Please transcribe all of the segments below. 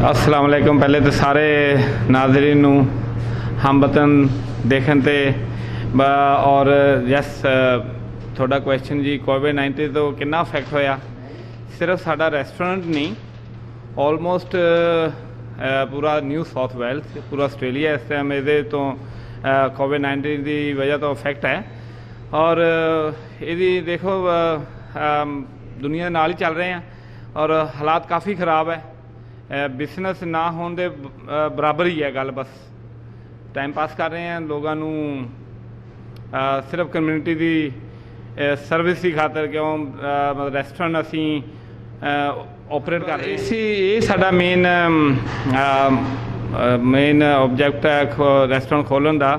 अस्सलाम वालेकुम। पहले तो सारे नाज़रीन नू हम वतन देखन ते और यस थोड़ा क्वेश्चन जी कोविड-19 तो कितना इफेक्ट होया। सिर्फ साडा रेस्टोरेंट नहीं, ऑलमोस्ट पूरा न्यू साउथ वेल्स, पूरा आस्ट्रेलिया इस टाइम ये तो कोविड-19 की वजह तो इफेक्ट है। और ये देखो दुनिया नाल ही चल रहे हैं और हालात काफ़ी ख़राब है। बिजनेस ना होने दे बराबर ही है गल, बस टाइम पास कर रहे हैं लोगों नू सिर्फ कम्यूनिटी की सर्विस की खातर क्यों रेस्टोरेंट असी ऑपरेट कर रहे हैं। ये साडा मेन ऑब्जेक्ट है रेस्टोरेंट खोलन का।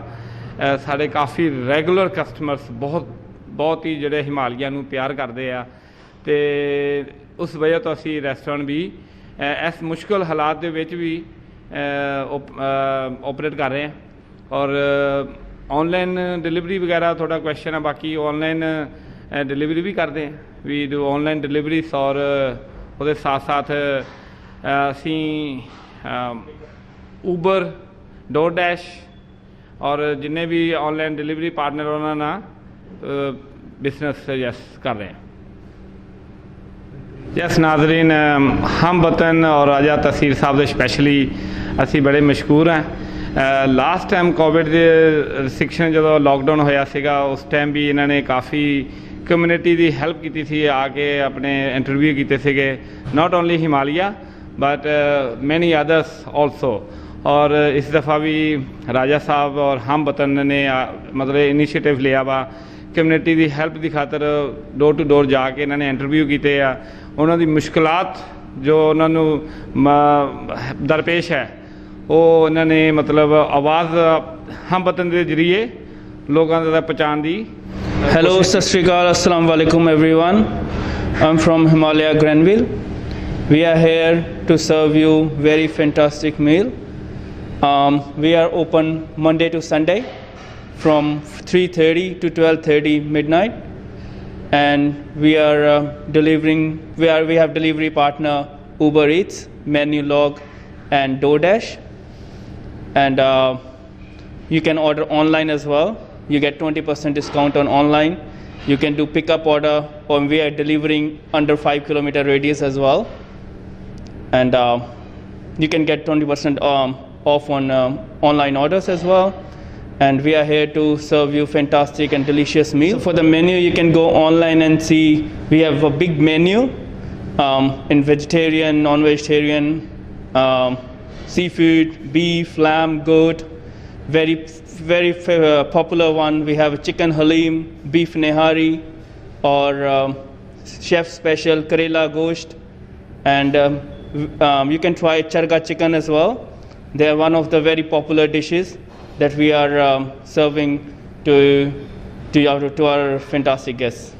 साढ़े काफ़ी रेगूलर कस्टमर्स बहुत ही जोड़े हिमालिया नू प्यार करते हैं तो उस वजह तो असी रेस्टोरेंट भी इस मुश्किल हालात दे विच भी ऑपरेट कर रहे हैं। और ऑनलाइन डिलीवरी वगैरह थोड़ा क्वेश्चन है, बाकी ऑनलाइन डिलीवरी भी करते हैं, वी डू ऑनलाइन डिलीवरीज। और उसके साथ साथ असी ऊबर, डोरडैश और जिन्हें भी ऑनलाइन डिलीवरी पार्टनर उन्होंने बिजनेस यस कर रहे हैं। यस नाजरीन, हम वतन और राजा तहसील साहब दे स्पैशली असी बड़े मशहूर हैं। लास्ट टाइम कोविड के रिस्ट्रिक्शन जो लॉकडाउन होया सीगा उस टाइम भी इन्होंने काफ़ी कम्यूनिटी की हेल्प की थी, आके अपने इंटरव्यू किए थे, not only Himalaya but many others also. और इस दफ़ा भी राजा साहब और हम वतन ने मतलब इनिशिएटिव लिया वा कम्यूनिटी की हेल्प की खातर डोर टू डोर जाके इन्होंने इंटरव्यू किए आ। उन्हों की मुश्किलात जो उन्होंने दरपेश है वो उन्होंने मतलब आवाज़ हम वतन के जरिए लोगों तक पहुँचाने की। हेलो, सत श्री अकाल, अस्सलाम वालेकुम everyone. I am from Himalaya Granville. We are here to serve you very fantastic meal. We are open Monday to Sunday from 3:30 to 12:30 midnight, and we are delivering. We have delivery partner Uber Eats, Menulog, and DoorDash, and you can order online as well. You get 20% discount on online. You can do pickup order, or we are delivering under 5-kilometer radius as well, and you can get 20% off on online orders as well. And we are here to serve you fantastic and delicious meal. For the menu, you can go online and see we have a big menu in vegetarian, non-vegetarian, seafood, beef, lamb, goat. Very popular one, we have chicken halim, beef nehari, or chef special karela gosht. And you can try charga chicken as well. They are one of the very popular dishes that we are serving to our fantastic guests.